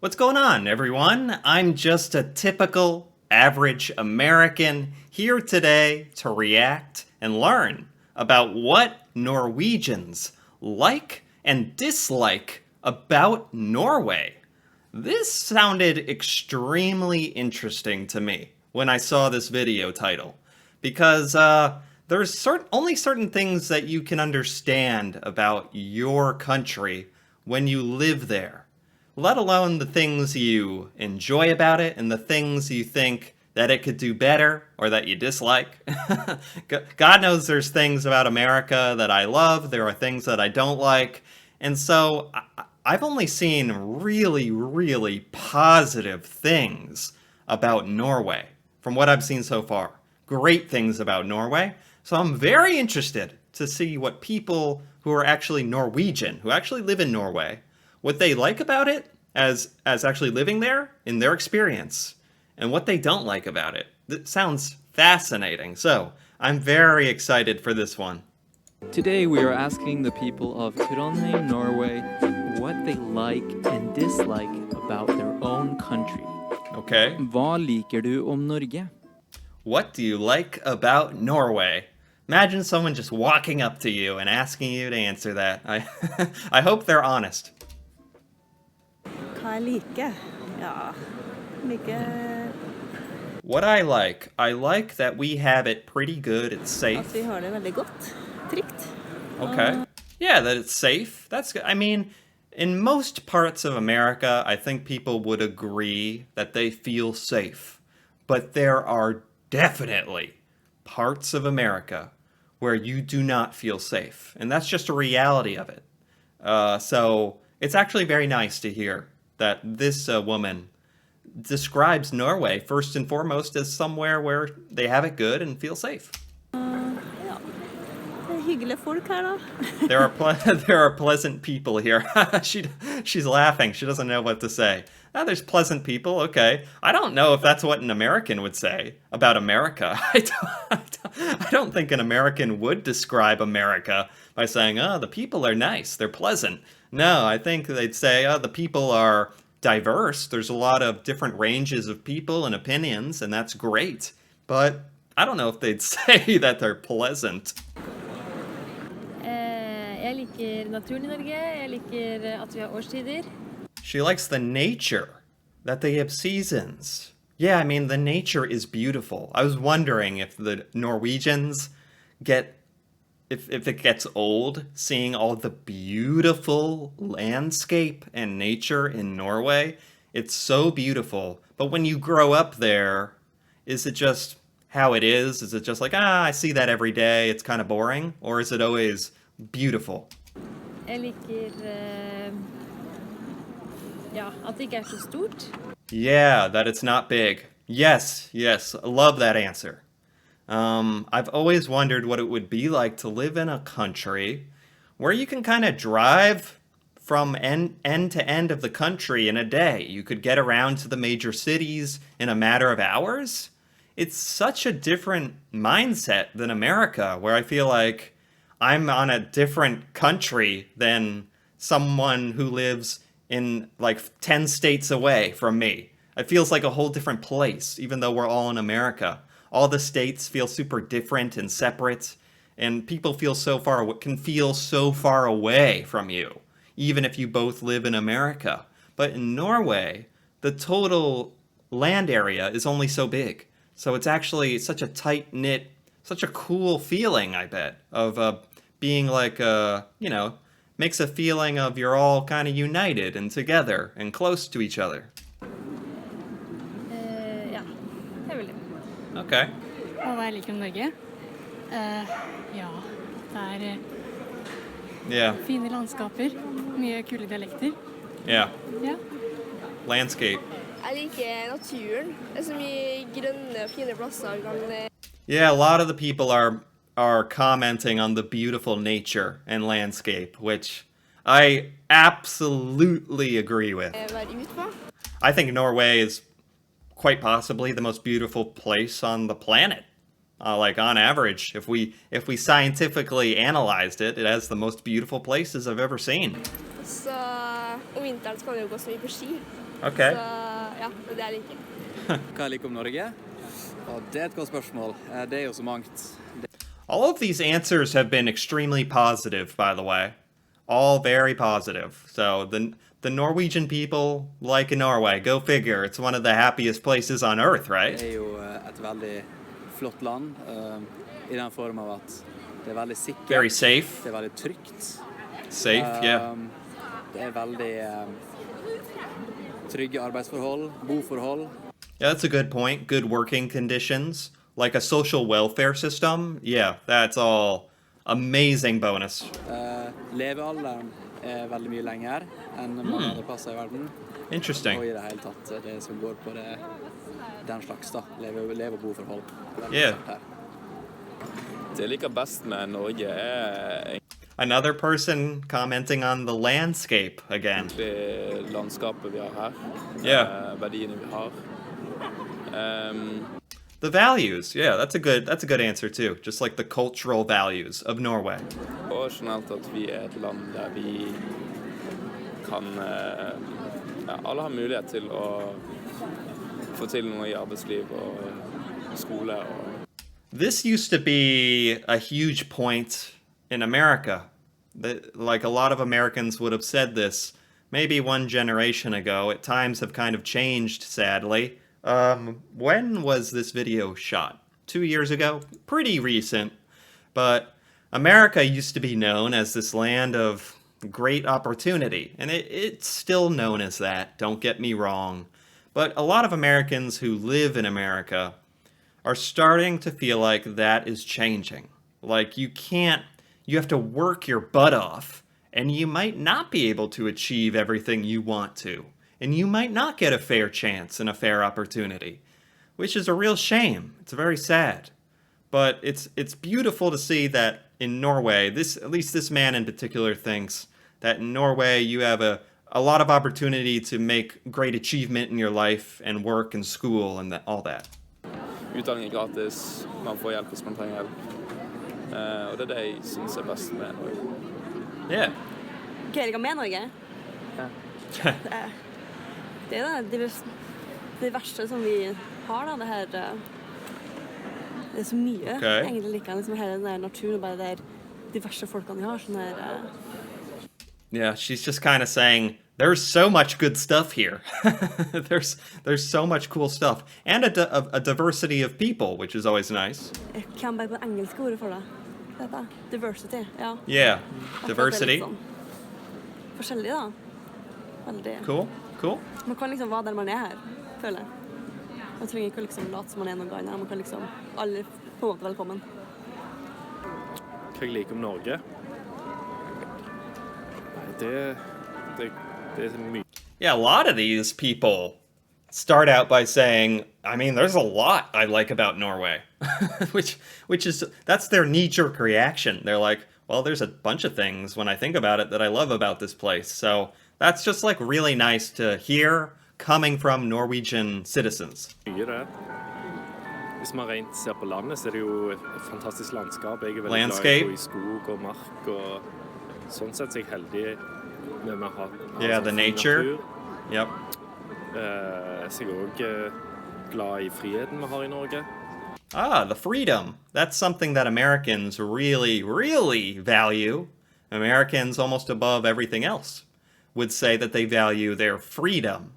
What's going on, everyone? I'm just a typical, average American here today to react and learn about what Norwegians like and dislike about Norway. This sounded extremely interesting to me when I saw this video title, because there's only certain things that you can understand about your country when you live there, let alone the things you enjoy about it and the things you think that it could do better or that you dislike. God knows there's things about America that I love, there are things that I don't like, and so I've only seen really, really positive things about Norway from what I've seen so far. Great things about Norway. So I'm very interested to see what people who are actually Norwegian, who actually live in Norway, what they like about it as actually living there in their experience, and what they don't like about it. That sounds fascinating. So I'm very excited for this one. Today we are asking the people of Trondheim, Norway, what they like and dislike about their own country. Okay. Hva liker du om Norge? What do you like about Norway? Imagine someone just walking up to you and asking you to answer that. I hope they're honest. Hva jeg liker? Ja, liker What I like that we have it pretty good, it's at safe. vi har det veldig godt, trygt. Okay. Yeah, that it's safe. That's good. I mean, in most parts of America, I think people would agree that they feel safe. But there are definitely parts of America where you do not feel safe. And that's just a reality of it. So it's actually very nice to hear that this woman describes Norway, first and foremost, as somewhere where they have it good and feel safe. Ja, det hyggelige folk her da. There are pleasant people here. She's laughing. She doesn't know what to say. Ah, there's pleasant people. Okay. I don't know if that's what an American would say about America. I don't think an American would describe America by saying, "Oh, the people are nice. They're pleasant." No, I think they'd say, "Oh, the people are diverse. There's a lot of different ranges of people and opinions, and that's great." But I don't know if they'd say that they're pleasant. Jeg liker naturen i Norge, jeg liker at vi har årstider. She likes the nature, that they have seasons. Yeah, I mean, the nature is beautiful. I was wondering if the Norwegians if it gets old, seeing all the beautiful landscape and nature in Norway. It's so beautiful. But when you grow up there, is it just how it is? Is it just like, I see that every day, it's kind of boring? Or is it always beautiful? Jeg liker at det ikke så stort. Yeah, that it's not big. Yes, I love that answer. I've always wondered what it would be like to live in a country where you can kind of drive from end to end of the country in a day. You could get around to the major cities in a matter of hours. It's such a different mindset than America, where I feel like I'm on a different country than someone who lives in like 10 states away from me. It feels like a whole different place, even though we're all in America. All the states feel super different and separate, and people can feel so far away from you, even if you both live in America. But in Norway, the total land area is only so big. So it's actually such a tight-knit, such a cool feeling, I bet, of being like, makes a feeling of you're all kind of united and together and close to each other. Ja, jeg vil det. Okay. Og hva jeg liker om Norge? Ja, det Yeah. fine landskaper, mye kule dialekter. Yeah. Ja. Landscape. Jeg liker naturen. Det så mye grønne, fine plasser. Yeah, a lot of the people are commenting on the beautiful nature and landscape, which I absolutely agree with. Være ute på. I think Norway is quite possibly the most beautiful place on the planet. Like on average, if we scientifically analyzed it, it has the most beautiful places I've ever seen. Så om vinteren så kan du jo gå så mye på ski. Okay. Så ja, det er det jeg liker. Hva jeg liker om Norge? Det er et godt spørsmål. Det er jo så mangt. All of these answers have been extremely positive, by the way. All very positive. So the Norwegian people like Norway. Go figure. It's one of the happiest places on earth, right? Det er jo et veldig flott land, i den form av at det er veldig sikkert. Very safe. Det er veldig trygt. Safe, yeah. Det er veldig trygge arbeidsforhold, boforhold. Yeah, that's a good point. Good working conditions. Like a social welfare system. Yeah, that's all amazing bonus. Levealderen er veldig mye lenger enn mange andre plasser i verden. Interesting. Og i det hele tatt, det som går på det, den slags da, leve- og boforhold. Veldig Yeah. sterkt her. Det jeg liker best med Norge Another person commenting on the landscape again. det landskapet vi har her. Yeah. Verdiene vi har. The values. Yeah, that's a good answer too. Just like the cultural values of Norway. Og generelt at vi er et land der vi kan alle har mulighet til å få til noe i arbeidsliv og skole. This used to be a huge point in America. Like a lot of Americans would have said this maybe one generation ago. At times have kind of changed, sadly. When was this video shot? 2 years ago? Pretty recent. But America used to be known as this land of great opportunity. And it's still known as that, don't get me wrong. But a lot of Americans who live in America are starting to feel like that is changing. Like you have to work your butt off, and you might not be able to achieve everything you want to. And you might not get a fair chance and a fair opportunity, which is a real shame. It's very sad. But it's beautiful to see that in Norway, at least this man in particular thinks that in Norway you have a lot of opportunity to make great achievement in your life and work and school and all that. Utdanning er gratis, man får hjelp hvis man trenger hjelp. Og det er det jeg synes er best med Norge. Yeah. Hva jeg liker med Norge? Det er det verste som vi har da, det her, det er så mye egentlig liker, liksom hele den der naturen og bare der de verste folkene vi har, sånn her. Yeah, she's just kind of saying, there's so much good stuff here. there's so much cool stuff. And a diversity of people, which is always nice. Jeg kan bare på engelske ordet for det. Dette, diversity, ja. Yeah, diversity. Sånn forskjellig da. Veldig. Cool. Man kan liksom være der man er her, føler jeg. Man trenger ikke liksom late som man er noen gang. Man kan liksom alle på en måte velkommen. Hva jeg liker om Norge? Det er mye. Yeah, a lot of these people start out by saying, I mean, there's a lot I like about Norway, which is, that's their knee-jerk reaction. They're like, well, there's a bunch of things when I think about it that I love about this place. So that's just like really nice to hear coming from Norwegian citizens. Mye det. Hvis man rent ser på landet, så er det jo et fantastisk landskap. Jeg er veldig glad i å gå i skog og mark, og sånn sett er jeg heldig med å ha Yeah, the nature. natur. Yep. Så jeg er også glad i friheten vi har i Norge. Ah, the freedom. That's something that Americans really, really value. Americans, almost above everything else, would say that they value their freedom.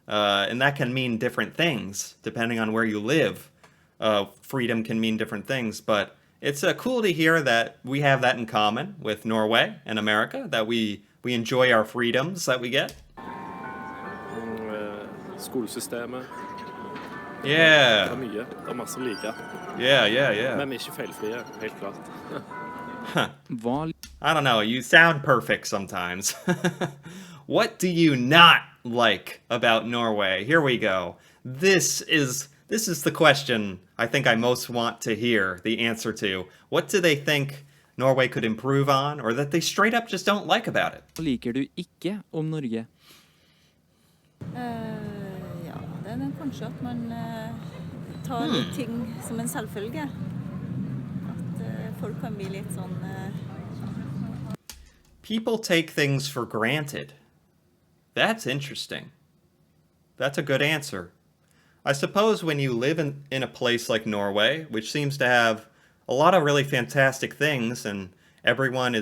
And that can mean different things, depending on where you live. Freedom can mean different things, but it's cool to hear that we have that in common with Norway and America, that we enjoy our freedoms that we get. Skolesystemet. Yeah. Det er mye. Det er masse like. Yeah. Men vi er ikke feilfrie, helt klart. I don't know, you sound perfect sometimes. What do you not like about Norway? Here we go. This is the question I think I most want to hear the answer to. What do they think Norway could improve on, or that they straight up just don't like about it? Hva liker du ikke om Norge? Ja, det er kanskje at man tar litt ting som en selvfølge. At folk kan bli litt sånn... People take things for granted. That's interesting. That's a good answer. I suppose when you live in a place like Norway, which seems to have a lot of really fantastic things, and everyone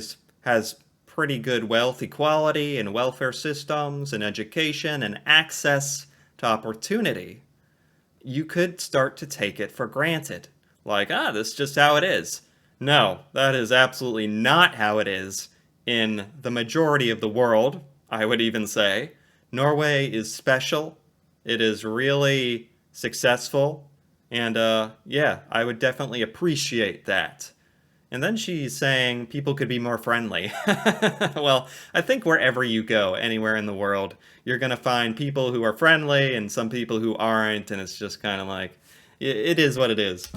has pretty good wealth equality and welfare systems and education and access to opportunity, you could start to take it for granted. Like, this is just how it is. No, that is absolutely not how it is in the majority of the world, I would even say. Norway is special. It is really successful. And yeah, I would definitely appreciate that. And then she's saying people could be more friendly. Well, I think wherever you go, anywhere in the world, you're going to find people who are friendly and some people who aren't, and it's just kind of like, it is what it is.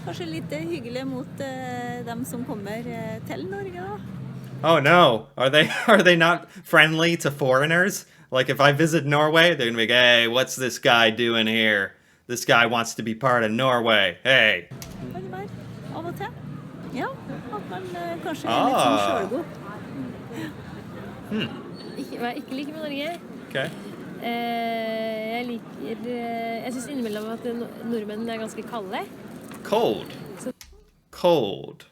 Kanskje litt hyggelig mot dem som kommer til Norge da? Oh no, are they not friendly to foreigners? Like if I visit Norway, they're going to be like, hey, what's this guy doing here? This guy wants to be part of Norway. Hey. Av og til. Ja, at man kanskje er litt sånn selvgod. Hva jeg ikke liker med Norge? Okay. Jeg synes innimellom at nordmenn er ganske kalde. Cold. Cold.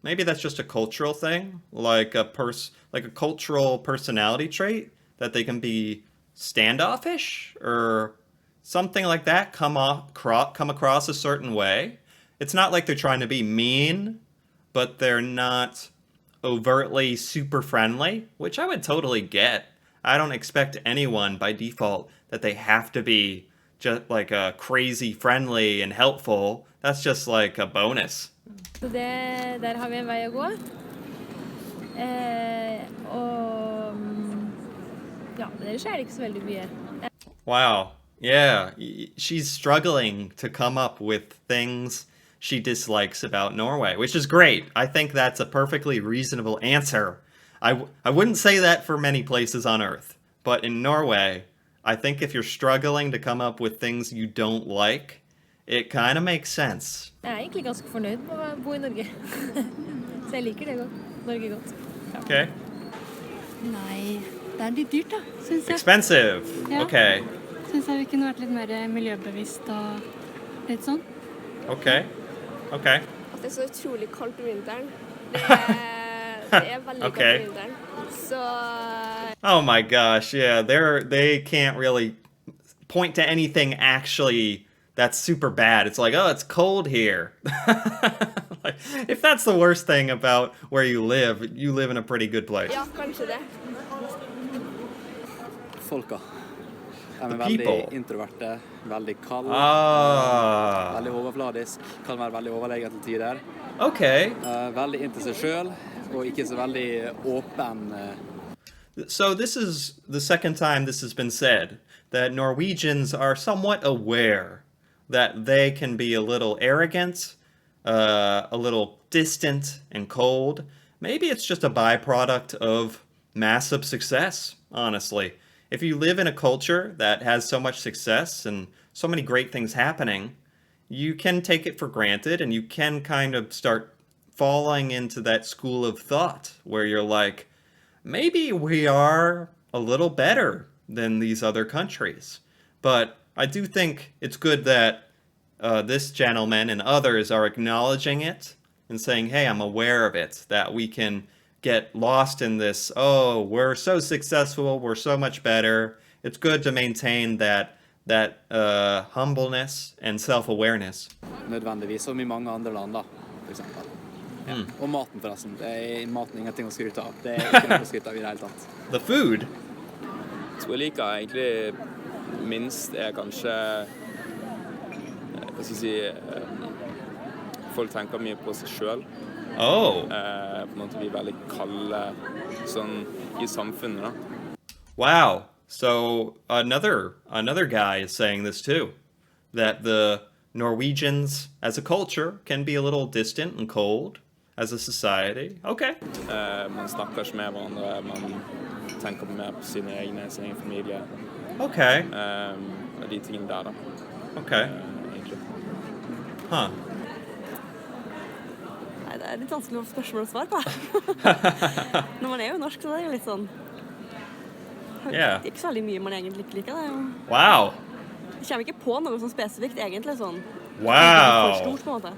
Maybe that's just a cultural thing, like a cultural personality trait that they can be standoffish or something like that, come across a certain way. It's not like they're trying to be mean, but they're not overtly super friendly, which I would totally get. I don't expect anyone by default that they have to be just like crazy friendly and helpful. That's just like a bonus. Så der har vi en vei å gå. Og ja, men ellers er det ikke så veldig mye. Wow. Yeah, she's struggling to come up with things she dislikes about Norway, which is great. I think that's a perfectly reasonable answer. I wouldn't say that for many places on Earth, but in Norway, I think if you're struggling to come up with things you don't like, it kind of makes sense. Jeg er egentlig ganske fornøyd med å bo i Norge. Så jeg liker det godt. Norge godt. Ja. Okay. Nei, det er litt dyrt da, synes jeg. Expensive. Ja. Okay. Synes jeg vi kunne vært litt mer miljøbevisst og litt sånn. Okay. Okay. At det er så utrolig kaldt om vinteren. Det er veldig kaldt om vinteren. Så oh my gosh, yeah, they can't really point to anything actually that's super bad. It's like, oh, it's cold here. Like, if that's the worst thing about where you live in a pretty good place. Ja, kanskje det. Folka. De er veldig introverte, veldig kalde, veldig overfladisk, kan være veldig overlegen til tider. Okay. Veldig inntil seg selv, og ikke så veldig åpen. So this is the second time this has been said, that Norwegians are somewhat aware that they can be a little arrogant, a little distant and cold. Maybe it's just a byproduct of massive success, honestly. If you live in a culture that has so much success and so many great things happening, you can take it for granted and you can kind of start falling into that school of thought where you're like, maybe we are a little better than these other countries. But I do think it's good that this gentleman and others are acknowledging it and saying, hey, I'm aware of it, that we can get lost in this, oh, we're so successful, we're so much better. It's good to maintain that humbleness and self-awareness. Nødvendigvis, som i mange andre land da, for eksempel. Ja. Og maten forresten, det er maten ingenting å skryte av. Det er ikke noe å skryte av i det hele tatt. The food? Så jeg liker egentlig minst er kanskje, hva skal jeg si, folk tenker mye på seg selv. Oh. På en måte vi er veldig kalde sånn i samfunnet da. Wow. So another guy is saying this too, that the Norwegians as a culture can be a little distant and cold as a society. Okay. Man snakker ikke med hverandre, man tenker mer på sin egen familie. Okay. Og de tingene der da. Okay. Egentlig. Huh. Nei, det er litt vanskelig spørsmål å svare på. Når man er jo norsk, så er det jo litt sånn Yeah. Det er ikke så veldig mye man egentlig ikke liker. Det Wow. Jeg kommer ikke på noe sånn spesifikt, egentlig. Sånn. Wow. For stort, på en måte.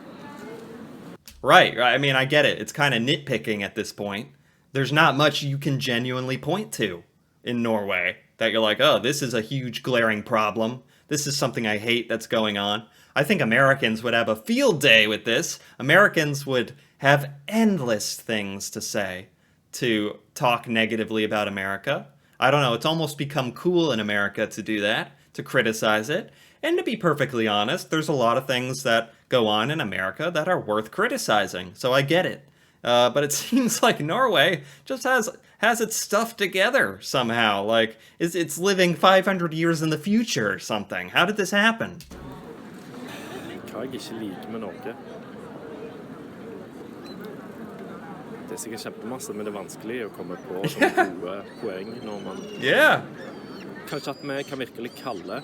Right. I mean, I get it. It's kind of nitpicking at this point. There's not much you can genuinely point to in Norway that you're like, oh, this is a huge glaring problem. This is something I hate that's going on. I think Americans would have a field day with this. Americans would have endless things to say to talk negatively about America. I don't know, it's almost become cool in America to do that, to criticize it. And to be perfectly honest, there's a lot of things that go on in America that are worth criticizing, so I get it. But it seems like Norway just has its stuff together somehow. Like, it's living 500 years in the future or something. How did this happen? Hva jeg ikke liker med Norge? Det er sikkert kjempemasse, men det er vanskelig å komme på sånne gode poeng når man... Yeah. Kanskje at vi kan virke litt kalde.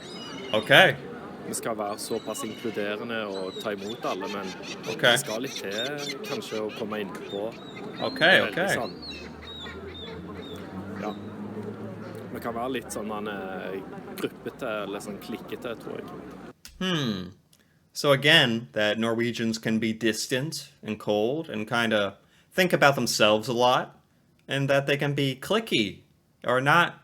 Okay. Vi skal være såpass inkluderende og ta imot alle, men okay. Det skal litt til kanskje å komme inn på. Okay. Sånn. Ja. Vi kan være litt sånn gruppete eller sånn klikkete, tror jeg. So again, that Norwegians can be distant and cold and kind of think about themselves a lot, and that they can be cliquey or not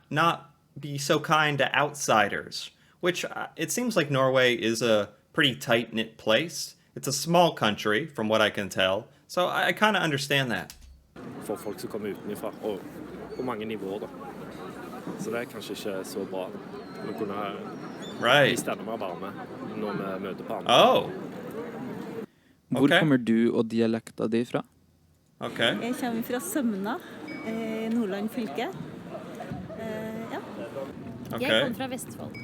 be so kind to outsiders, which it seems like Norway is a pretty tight-knit place. It's a small country, from what I can tell, so I kind of understand that. For folk som kommer utenfra, og på mange nivåer da. Så det er kanskje ikke så bra. Vi kunne bli stemme mer varme når vi møter på andre. Oh. Hvor kommer du og dialekta di fra? Jeg kommer fra Sømna, Nordland fylke. Ja. Jeg kommer fra Vestfold.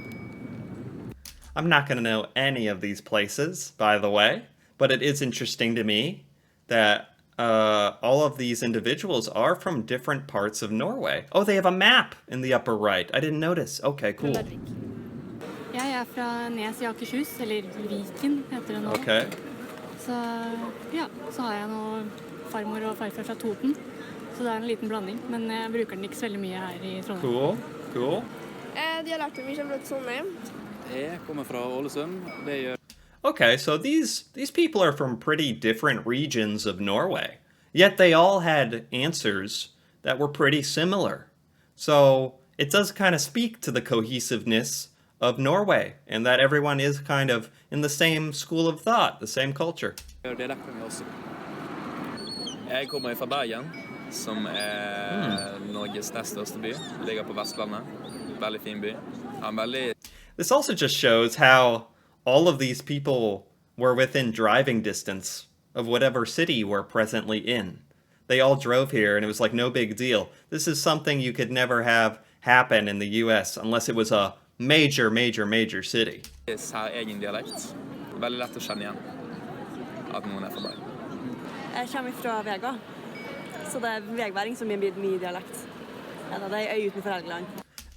I'm not going to know any of these places, by the way, but it is interesting to me that all of these individuals are from different parts of Norway. Oh, they have a map in the upper right. I didn't notice. Okay, cool. Jeg er fra Nes i Akershus, eller Viken heter det nå. Okay. Så ja, så har jeg nå farmor og farfar fra Toten, så det er en liten blanding, men jeg bruker den ikke så veldig mye her i Trondheim. Cool. Dialekten vi kommer fra Trondheim. Jeg kommer fra Ålesund. Okay, so these people are from pretty different regions of Norway, yet they all had answers that were pretty similar. So it does kind of speak to the cohesiveness of Norway, and that everyone is kind of in the same school of thought, the same culture. Jeg kommer fra Bergen, som Norges nest største by. Ligger på Vestlandet. Veldig fin by. This also just shows how all of these people were within driving distance of whatever city we're presently in. They all drove here, and it was like no big deal. This is something you could never have happen in the US unless it was a major city. Det er egen dialekt. Veldig lett å kjenne igjen at noen fra Bergen. Jeg kommer fra Vega, så det vegværing som er mye dialekt. Ja, det øy utenfor Helgeland.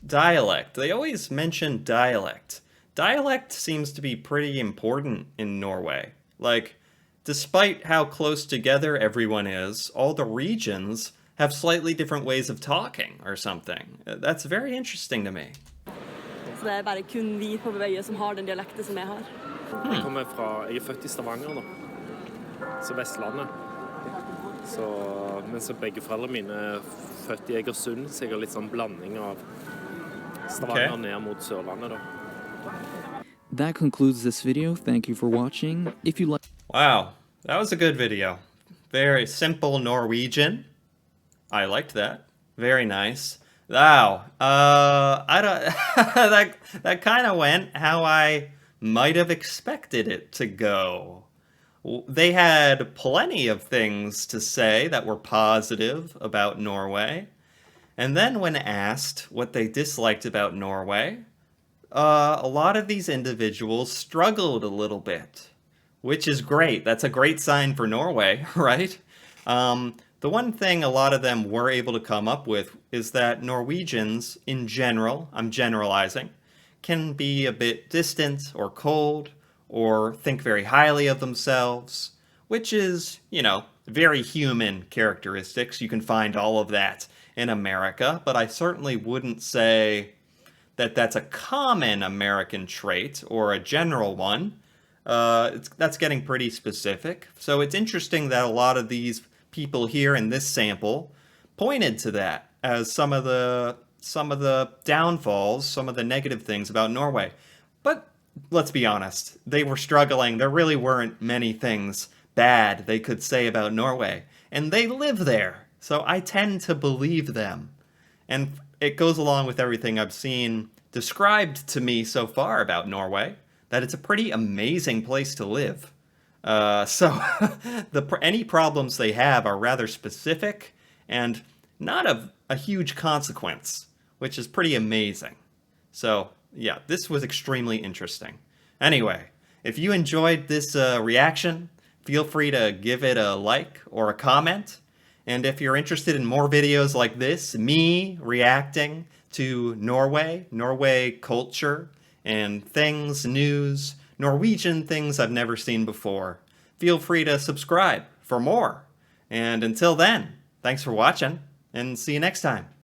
Dialect. They always mention dialect. Dialect seems to be pretty important in Norway. Like, despite how close together everyone is, all the regions have slightly different ways of talking or something. That's very interesting to me. Så det bare kun vi på Bøye som har den dialekten som jeg har. Jeg er født i Stavanger da, så Vestlandet. Men så begge foreldre mine er født i Egersund, så jeg har litt sånn blanding av Stavanger ned mot Sørlandet da. That concludes this video. Thank you for watching. If you like... Wow, that was a good video. Very simple Norwegian. I liked that. Very nice. Wow, I don't... that kind of went how I might have expected it to go. They had plenty of things to say that were positive about Norway. And then when asked what they disliked about Norway, a lot of these individuals struggled a little bit, which is great. That's a great sign for Norway, right? The one thing a lot of them were able to come up with is that Norwegians, in general, I'm generalizing, can be a bit distant or cold or think very highly of themselves, which is, you know, very human characteristics. You can find all of that in America, but I certainly wouldn't say that that's a common American trait or a general one. That's getting pretty specific. So it's interesting that a lot of these people here in this sample pointed to that as some of the downfalls, some of the negative things about Norway. But let's be honest, they were struggling. There really weren't many things bad they could say about Norway. And they live there, so I tend to believe them. And it goes along with everything I've seen described to me so far about Norway, that it's a pretty amazing place to live. So any problems they have are rather specific and not of a huge consequence, which is pretty amazing. So yeah, this was extremely interesting. Anyway, if you enjoyed this reaction, feel free to give it a like or a comment. And if you're interested in more videos like this, me reacting to Norway culture, and things, news, Norwegian things I've never seen before, feel free to subscribe for more. And until then, thanks for watching, and see you next time.